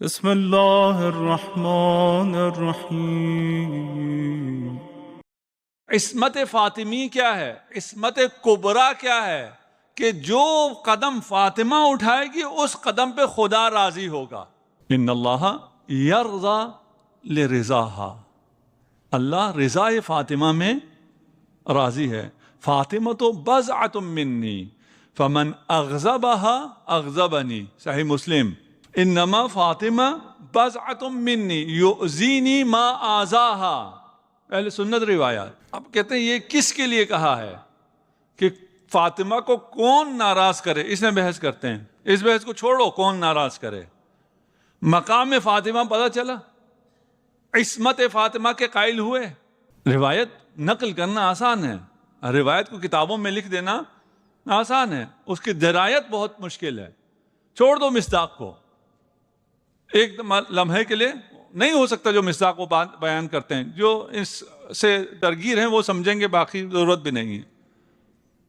بسم اللہ الرحمن الرحیم۔ عصمت فاطمی کیا ہے؟ عصمت کبریٰ کیا ہے؟ کہ جو قدم فاطمہ اٹھائے گی اس قدم پہ خدا راضی ہوگا۔ ان اللہ یرضی لرضاہا، اللہ رضا فاطمہ میں راضی ہے۔ فاطمہ تو بضعۃ منی فمن اغضبها اغضبنی، صحیح مسلم۔ انما فاطمہ بضعۃ منی یؤذینی ما آذاہا، اہل سنت روایات۔ اب کہتے ہیں یہ کس کے لیے کہا ہے کہ فاطمہ کو کون ناراض کرے؟ اس میں بحث کرتے ہیں، اس بحث کو چھوڑو، کون ناراض کرے۔ مقام فاطمہ پتہ چلا، عصمت فاطمہ کے قائل ہوئے۔ روایت نقل کرنا آسان ہے، روایت کو کتابوں میں لکھ دینا آسان ہے، اس کی درایت بہت مشکل ہے۔ چھوڑ دو مصداق کو، ایک لمحے کے لیے نہیں ہو سکتا جو مصداق کو بیان کرتے ہیں، جو اس سے درگیر ہیں وہ سمجھیں گے، باقی ضرورت بھی نہیں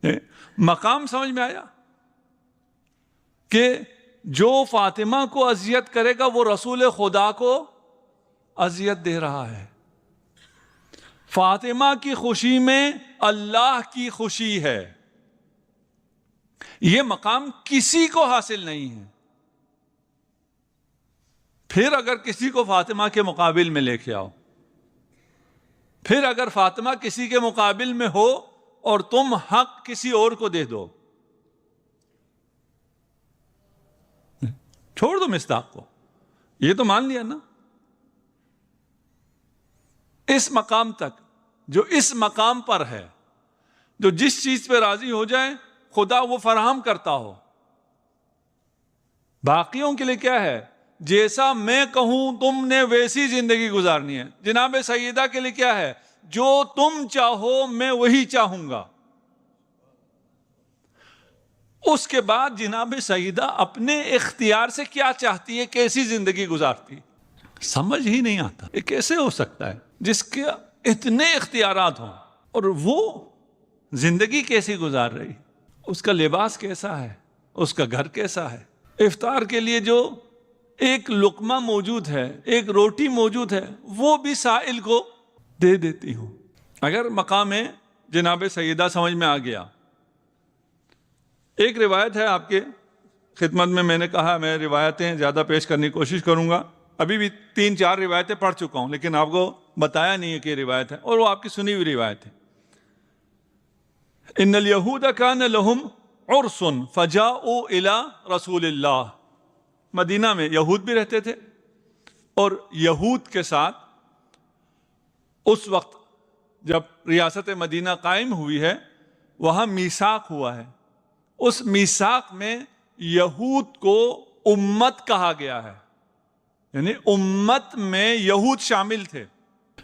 ہے۔ مقام سمجھ میں آیا کہ جو فاطمہ کو اذیت کرے گا وہ رسول خدا کو اذیت دے رہا ہے۔ فاطمہ کی خوشی میں اللہ کی خوشی ہے، یہ مقام کسی کو حاصل نہیں ہے۔ پھر اگر کسی کو فاطمہ کے مقابل میں لے کے آؤ، پھر اگر فاطمہ کسی کے مقابل میں ہو اور تم حق کسی اور کو دے دو، چھوڑ دو مصداق کو، یہ تو مان لیا نا۔ اس مقام تک، جو اس مقام پر ہے، جو جس چیز پہ راضی ہو جائے خدا وہ فراہم کرتا ہو۔ باقیوں کے لیے کیا ہے؟ جیسا میں کہوں تم نے ویسی زندگی گزارنی ہے۔ جناب سیدہ کے لیے کیا ہے؟ جو تم چاہو میں وہی چاہوں گا۔ اس کے بعد جناب سیدہ اپنے اختیار سے کیا چاہتی ہے، کیسی زندگی گزارتی، سمجھ ہی نہیں آتا۔ یہ کیسے ہو سکتا ہے جس کے اتنے اختیارات ہوں اور وہ زندگی کیسی گزار رہی؟ اس کا لباس کیسا ہے، اس کا گھر کیسا ہے، افطار کے لیے جو ایک لقمہ موجود ہے، ایک روٹی موجود ہے، وہ بھی سائل کو دے دیتی ہوں۔ اگر مقام جناب سیدہ سمجھ میں آ گیا۔ ایک روایت ہے آپ کے خدمت میں نے کہا میں روایتیں زیادہ پیش کرنے کی کوشش کروں گا، ابھی بھی 3-4 روایتیں پڑھ چکا ہوں لیکن آپ کو بتایا نہیں ہے کہ یہ روایت ہے، اور وہ آپ کی سنی ہوئی روایت ہے۔ ان الیہود کان لہم عرس فجاؤوا الی رسول اللہ، مدینہ میں یہود بھی رہتے تھے، اور یہود کے ساتھ اس وقت جب ریاست مدینہ قائم ہوئی ہے وہاں میثاق ہوا ہے۔ اس میثاق میں یہود کو امت کہا گیا ہے، یعنی امت میں یہود شامل تھے۔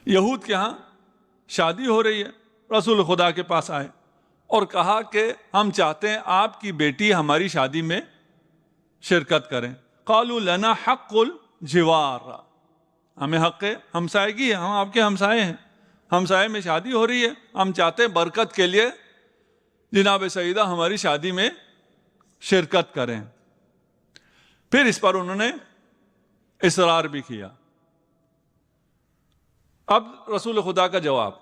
یہود کے ہاں شادی ہو رہی ہے، رسول خدا کے پاس آئے اور کہا کہ ہم چاہتے ہیں آپ کی بیٹی ہماری شادی میں شرکت کریں۔ قالوا لنا حق الجوار، ہمیں حق ہمسائیگی ہے، ہم آپ کے ہمسائے ہیں، ہمسائے میں شادی ہو رہی ہے، ہم چاہتے ہیں برکت کے لیے جناب سیدہ ہماری شادی میں شرکت کریں۔ پھر اس پر انہوں نے اصرار بھی کیا۔ اب رسول خدا کا جواب،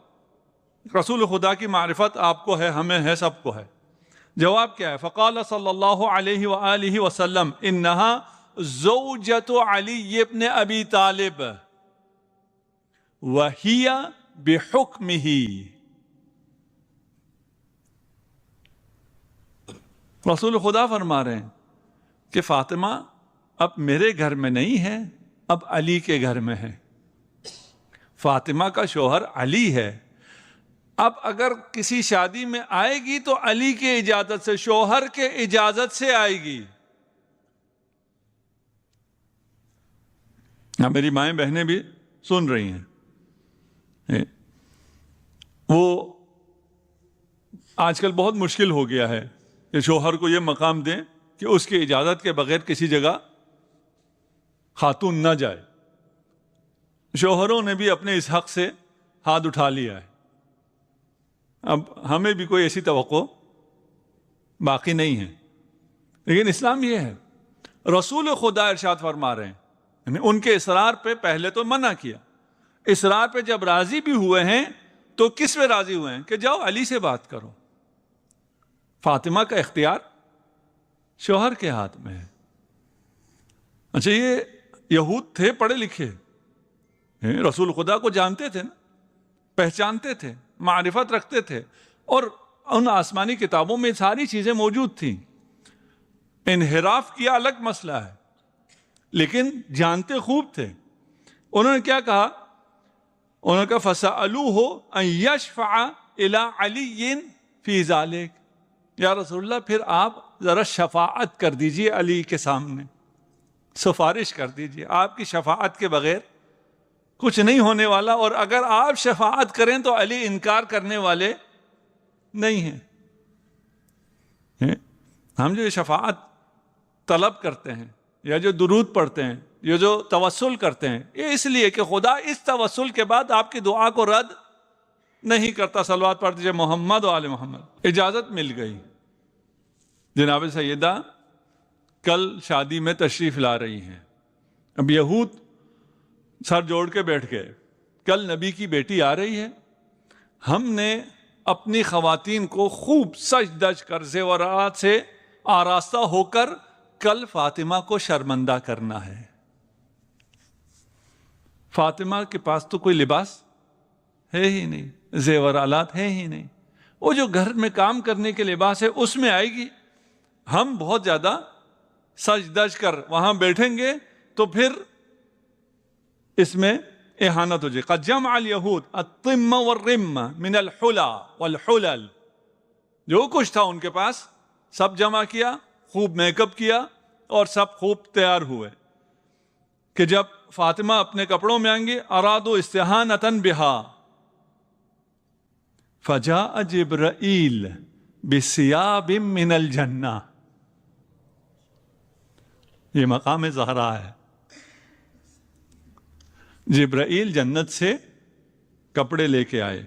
رسول خدا کی معرفت آپ کو ہے، ہمیں ہے، سب کو ہے۔ جواب کیا ہے؟ فقال صلی اللہ علیہ وآلہ وسلم انہا زوجۃ علی ابن ابی طالب وہی بحکمہ، رسول خدا فرما رہے ہیں کہ فاطمہ اب میرے گھر میں نہیں ہے، اب علی کے گھر میں ہے۔ فاطمہ کا شوہر علی ہے، اب اگر کسی شادی میں آئے گی تو علی کی اجازت سے، شوہر کے اجازت سے آئے گی۔ میری مائیں بہنیں بھی سن رہی ہیں، وہ آج کل بہت مشکل ہو گیا ہے کہ شوہر کو یہ مقام دیں کہ اس کی اجازت کے بغیر کسی جگہ خاتون نہ جائے۔ شوہروں نے بھی اپنے اس حق سے ہاتھ اٹھا لیا ہے، اب ہمیں بھی کوئی ایسی توقع باقی نہیں ہے۔ لیکن اسلام یہ ہے، رسول خدا ارشاد فرما رہے ہیں یعنی ان کے اصرار پہ پہلے تو منع کیا، اصرار پہ جب راضی بھی ہوئے ہیں تو کس پہ راضی ہوئے ہیں کہ جاؤ علی سے بات کرو. فاطمہ کا اختیار شوہر کے ہاتھ میں ہے. اچھا یہ یہود تھے پڑھے لکھے، رسول خدا کو جانتے تھے نا، پہچانتے تھے، معرفت رکھتے تھے، اور ان آسمانی کتابوں میں ساری چیزیں موجود تھیں. انحراف کیا الگ مسئلہ ہے، لیکن جانتے خوب تھے. انہوں نے کیا کہا؟ انہوں نے کہا فَسَأَلُوهُ أَن يَشْفَعَ إِلَىٰ عَلِيٍّ فِي ذَلِكَ، یا رسول اللہ پھر آپ ذرا شفاعت کر دیجئے علی کے سامنے، سفارش کر دیجئے. آپ کی شفاعت کے بغیر کچھ نہیں ہونے والا، اور اگر آپ شفاعت کریں تو علی انکار کرنے والے نہیں ہیں. ہم جو شفاعت طلب کرتے ہیں یا جو درود پڑھتے ہیں، یہ جو توسل کرتے ہیں، یہ اس لیے کہ خدا اس توسل کے بعد آپ کی دعا کو رد نہیں کرتا. صلوات پڑھ دیجئے محمد و آل محمد. اجازت مل گئی. جناب سیدہ کل شادی میں تشریف لا رہی ہیں. اب یہود سر جوڑ کے بیٹھ گئے، کل نبی کی بیٹی آ رہی ہے، ہم نے اپنی خواتین کو خوب سج دج کر زیورات سے آراستہ ہو کر کل فاطمہ کو شرمندہ کرنا ہے. فاطمہ کے پاس تو کوئی لباس ہے ہی نہیں، زیور آلات ہے ہی نہیں. وہ جو گھر میں کام کرنے کے لباس ہے اس میں آئے گی. ہم بہت زیادہ سج دج کر وہاں بیٹھیں گے تو پھر اس میں احانت ہو جائے. قد جمع اليہود الطم والرم من الحلا والحلل، جو کچھ تھا ان کے پاس سب جمع کیا، خوب میک اپ کیا اور سب خوب تیار ہوئے کہ جب فاطمہ اپنے کپڑوں میں آئیں گے ارادوا استہانۃ بہا فجاء جبرائیل بثیاب من الجنہ. یہ مقام زہرا ہے. جبرائیل جنت سے کپڑے لے کے آئے.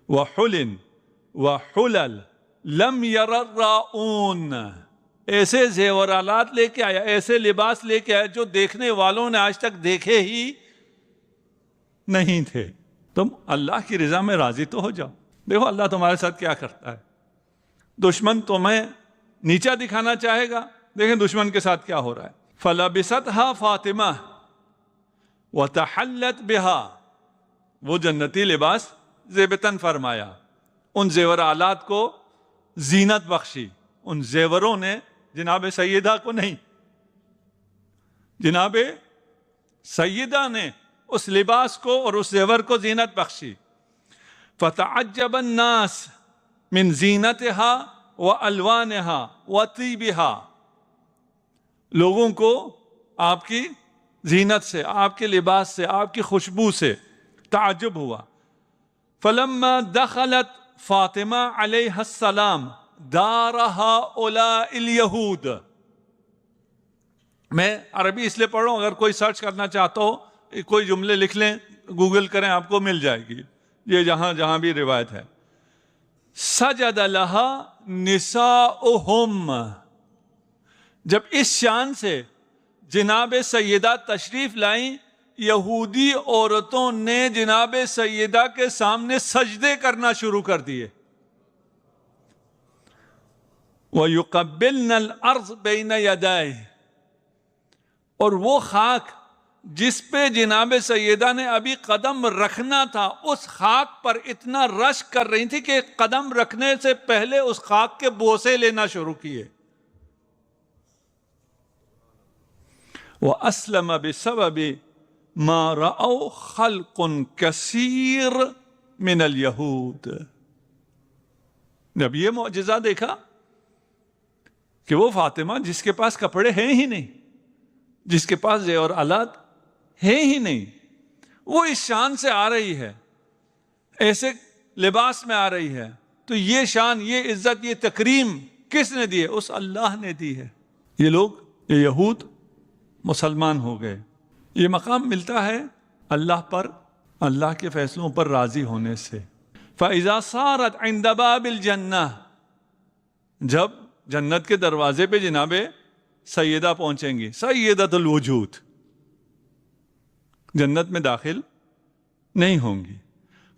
وحلن وحلل لم یر الراؤون، ایسے زیورالات لے کے آیا، ایسے لباس لے کے آیا جو دیکھنے والوں نے آج تک دیکھے ہی نہیں تھے. تم اللہ کی رضا میں راضی تو ہو جاؤ. دیکھو اللہ تمہارے ساتھ کیا کرتا ہے. دشمن تمہیں نیچا دکھانا چاہے گا، دیکھیں دشمن کے ساتھ کیا ہو رہا ہے. فَلَبِسَتْهَا فَاطِمَةٌ وَتَحَلَّتْ بِهَا، وہ جنتی لباس زیبتاً فرمایا، ان زیور آلات کو زینت بخشی. ان زیوروں نے جناب سیدہ کو نہیں، جناب سیدہ نے اس لباس کو اور اس زیور کو زینت بخشی. فَتَعَجَّبَ النَّاسِ مِنْ زِینَتِهَا وَأَلْوَانِهَا وَطِيبِهَا، لوگوں کو آپ کی زینت سے، آپ کے لباس سے، آپ کی خوشبو سے تعجب ہوا. فَلَمَّا دَخَلَتْ فاطمہ علیہ السلام دَارَ هَؤُلَاءِ الْيَهُودِ، میں عربی اس لیے پڑھ رہا ہوں، اگر کوئی سرچ کرنا چاہتا ہو کوئی جملے لکھ لیں، گوگل کریں، آپ کو مل جائے گی یہ جہاں بھی روایت ہے. سجد لها نساؤہم، جب اس شان سے جناب سیدہ تشریف لائیں، یہودی عورتوں نے جناب سیدہ کے سامنے سجدے کرنا شروع کر دیے. وَيُقَبِّلْنَ الْأَرْضَ بَيْنَ يَدَيْهِ، اور وہ خاک جس پہ جناب سیدہ نے ابھی قدم رکھنا تھا، اس خاک پر اتنا رشک کر رہی تھی کہ قدم رکھنے سے پہلے اس خاک کے بوسے لینا شروع کیے. وَأَسْلَمَ بِسَبَبِ مَا رَأَوْا خَلْقٌ كَثِيرٌ مِنَ الْيَهُودِ، جب یہ معجزہ دیکھا کہ وہ فاطمہ جس کے پاس کپڑے ہیں ہی نہیں، جس کے پاس زیور آلات ہیں ہی نہیں، وہ اس شان سے آ رہی ہے، ایسے لباس میں آ رہی ہے، تو یہ شان، یہ عزت، یہ تکریم کس نے دی ہے؟ اس اللہ نے دی ہے. یہ لوگ، یہ یہود مسلمان ہو گئے. یہ مقام ملتا ہے اللہ پر، اللہ کے فیصلوں پر راضی ہونے سے. فَإِذَا صَارَتْ عِنْدَ بَابِ الْجَنَّةِ، جب جنت کے دروازے پہ جناب سیدہ پہنچیں گی، سیدۃ الوجود، جنت میں داخل نہیں ہوں گی.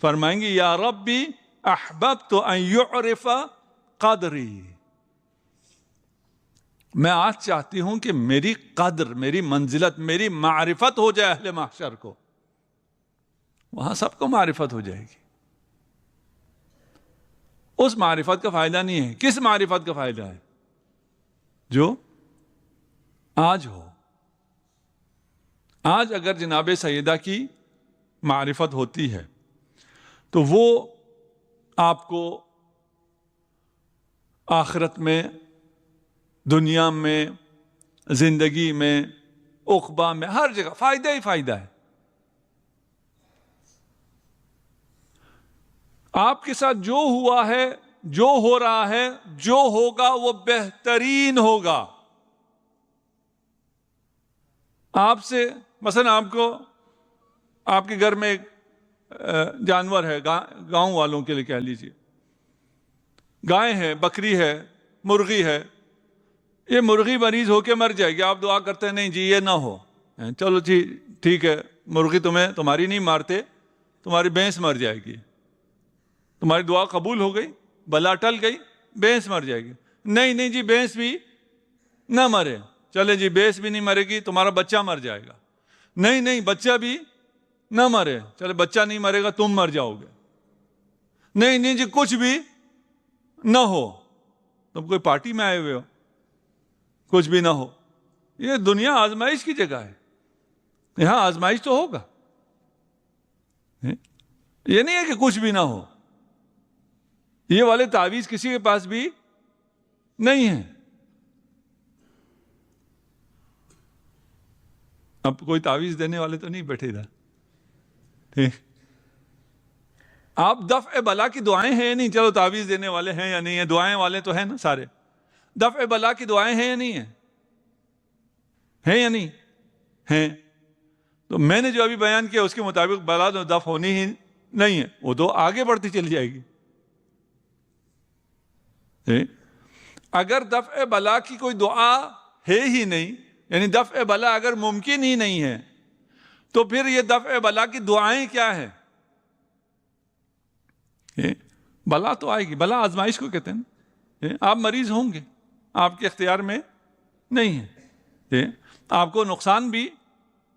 فرمائیں گی یا ربی احببت ان یعرف قدری، میں آج چاہتی ہوں کہ میری قدر، میری منزلت، میری معرفت ہو جائے اہل محشر کو. وہاں سب کو معرفت ہو جائے گی. اس معرفت کا فائدہ نہیں ہے. کس معرفت کا فائدہ ہے؟ جو آج ہو. آج اگر جناب سیدہ کی معرفت ہوتی ہے تو وہ آپ کو آخرت میں، دنیا میں، زندگی میں، عقبہ میں، ہر جگہ فائدہ ہی فائدہ ہے. آپ کے ساتھ جو ہوا ہے، جو ہو رہا ہے، جو ہوگا وہ بہترین ہوگا. آپ سے مثلا آپ کو، آپ کے گھر میں ایک جانور ہے، گاؤں والوں کے لیے کہہ لیجیے، گائے ہے، بکری ہے، مرغی ہے. یہ مرغی مریض ہو کے مر جائے گی، آپ دعا کرتے ہیں نہیں جی یہ نہ ہو. چلو جی ٹھیک ہے، مرغی تمہاری نہیں مارتے، تمہاری بھینس مر جائے گی. تمہاری دعا قبول ہو گئی، بلا ٹل گئی، بھینس مر جائے گی. نہیں جی بھینس بھی نہ مرے. چلے جی بھینس بھی نہیں مرے گی، تمہارا بچہ مر جائے گا. نہیں بچہ بھی نہ مرے. چلے بچہ نہیں مرے گا، تم مر جاؤ گے. نہیں جی کچھ بھی نہ ہو. تم کوئی پارٹی میں آئے ہوئے ہو، کچھ بھی نہ ہو. یہ دنیا آزمائش کی جگہ ہے، یہاں آزمائش تو ہوگا. یہ نہیں ہے کہ کچھ بھی نہ ہو. یہ والے تعویذ کسی کے پاس بھی نہیں ہے. اب کوئی تعویذ دینے والے تو نہیں بیٹھے ادھر. آپ دفع بلا کی دعائیں ہیں یا نہیں؟ چلو تعویذ دینے والے ہیں یا نہیں ہیں، دعائیں والے تو ہیں نا سارے. دفع بلا کی دعائیں ہیں یا نہیں ہیں؟ ہیں یا نہیں ہیں؟ تو میں نے جو ابھی بیان کیا اس کے مطابق بلا تو دفع ہونی ہی نہیں ہے، وہ تو آگے بڑھتی چلی جائے گی. اگر دفع بلا کی کوئی دعا ہے ہی نہیں، یعنی دفع بلا اگر ممکن ہی نہیں ہے، تو پھر یہ دفع بلا کی دعائیں کیا ہے؟ بلا تو آئے گی، بلا آزمائش کو کہتے ہیں. آپ مریض ہوں گے، آپ کے اختیار میں نہیں ہے. آپ کو نقصان بھی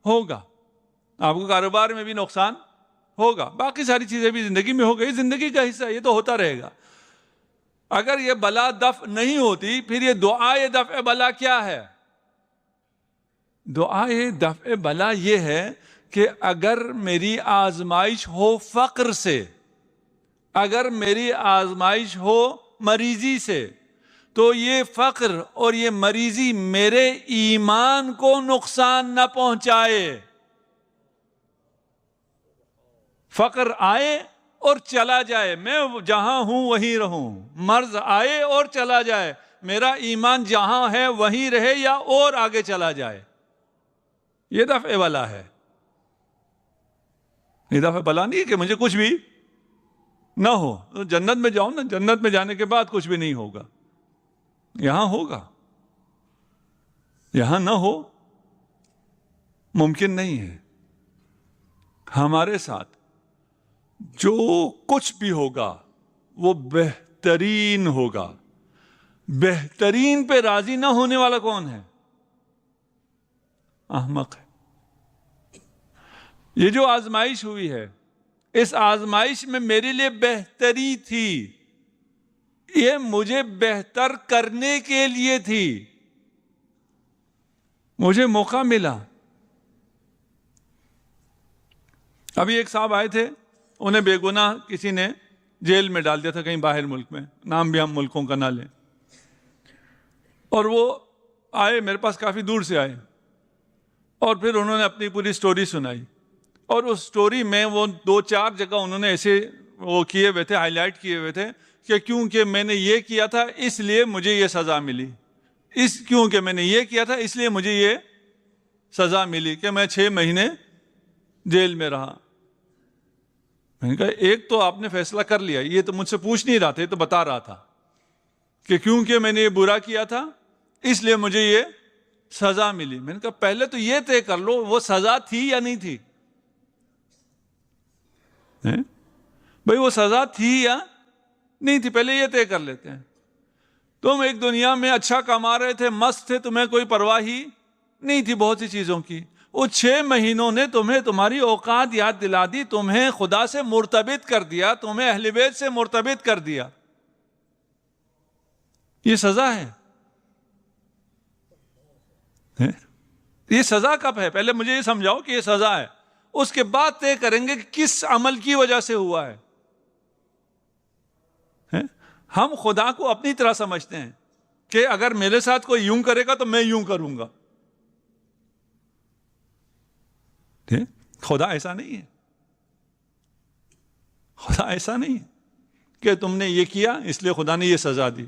ہوگا، آپ کو کاروبار میں بھی نقصان ہوگا، باقی ساری چیزیں بھی زندگی میں ہو گئی، زندگی کا حصہ، یہ تو ہوتا رہے گا. اگر یہ بلا دفع نہیں ہوتی، پھر یہ دعائے دفع بلا کیا ہے؟ دعائے دفع بلا یہ ہے کہ اگر میری آزمائش ہو فقر سے، اگر میری آزمائش ہو مریضی سے، تو یہ فقر اور یہ مریضی میرے ایمان کو نقصان نہ پہنچائے. فقر آئے اور چلا جائے، میں جہاں ہوں وہیں رہوں. مرض آئے اور چلا جائے، میرا ایمان جہاں ہے وہیں رہے یا اور آگے چلا جائے. یہ دفع بلا ہے. یہ دفع بلا نہیں ہے کہ مجھے کچھ بھی نہ ہو. جنت میں جاؤ نا، جنت میں جانے کے بعد کچھ بھی نہیں ہوگا. یہاں ہوگا، یہاں نہ ہو ممکن نہیں ہے. ہمارے ساتھ جو کچھ بھی ہوگا وہ بہترین ہوگا. بہترین پہ راضی نہ ہونے والا کون ہے؟ احمق ہے. یہ جو آزمائش ہوئی ہے، اس آزمائش میں میرے لیے بہتری تھی، یہ مجھے بہتر کرنے کے لیے تھی. مجھے موقع ملا. ابھی ایک صاحب آئے تھے، انہیں بے گناہ کسی نے جیل میں ڈال دیا تھا کہیں باہر ملک میں، نام بھی ہم ملکوں کا نہ لیں. اور وہ آئے میرے پاس، کافی دور سے آئے، اور پھر انہوں نے اپنی پوری سٹوری سنائی. اور اس سٹوری میں وہ 2-4 جگہ انہوں نے ایسے وہ کیے ہوئے تھے، ہائی لائٹ کیے ہوئے تھے کہ کیونکہ میں نے یہ کیا تھا اس لیے مجھے یہ سزا ملی، کیونکہ میں نے یہ کیا تھا اس لیے مجھے یہ سزا ملی کہ میں 6 مہینے جیل میں رہا. میں نے کہا ایک تو آپ نے فیصلہ کر لیا، یہ تو مجھ سے پوچھ نہیں رہا تھا، تو بتا رہا تھا کہ کیونکہ میں نے یہ برا کیا تھا اس لیے مجھے یہ سزا ملی. میں نے کہا پہلے تو یہ طے کر لو وہ سزا تھی یا نہیں تھی. بھئی وہ سزا تھی یا نہیں تھی، پہلے یہ طے کر لیتے ہیں. تم ایک دنیا میں اچھا کما رہے تھے، مست تھے، تمہیں کوئی پرواہ ہی نہیں تھی بہت سی چیزوں کی. وہ 6 مہینوں نے تمہیں تمہاری اوقات یاد دلا دی، تمہیں خدا سے مرتبط کر دیا، تمہیں اہل بیت سے مرتبط کر دیا. یہ سزا ہے. یہ سزا کب ہے؟ پہلے مجھے یہ سمجھاؤ کہ یہ سزا ہے، اس کے بعد طے کریں گے کہ کس عمل کی وجہ سے ہوا ہے. ہم خدا کو اپنی طرح سمجھتے ہیں کہ اگر میرے ساتھ کوئی یوں کرے گا تو میں یوں کروں گا. خدا ایسا نہیں ہے. خدا ایسا نہیں ہے کہ تم نے یہ کیا اس لیے خدا نے یہ سزا دی.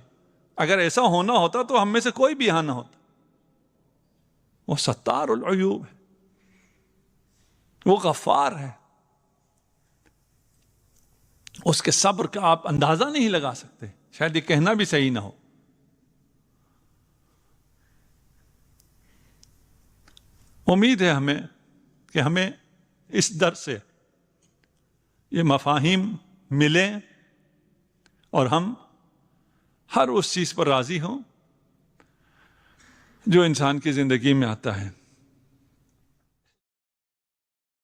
اگر ایسا ہونا ہوتا تو ہم میں سے کوئی بھی یہاں نہ ہوتا. وہ ستار العیوب ہے، وہ غفار ہے. اس کے صبر کا آپ اندازہ نہیں لگا سکتے، شاید یہ کہنا بھی صحیح نہ ہو. امید ہے ہمیں کہ ہمیں اس درس سے یہ مفاہیم ملیں اور ہم ہر اس چیز پر راضی ہوں جو انسان کی زندگی میں آتا ہے.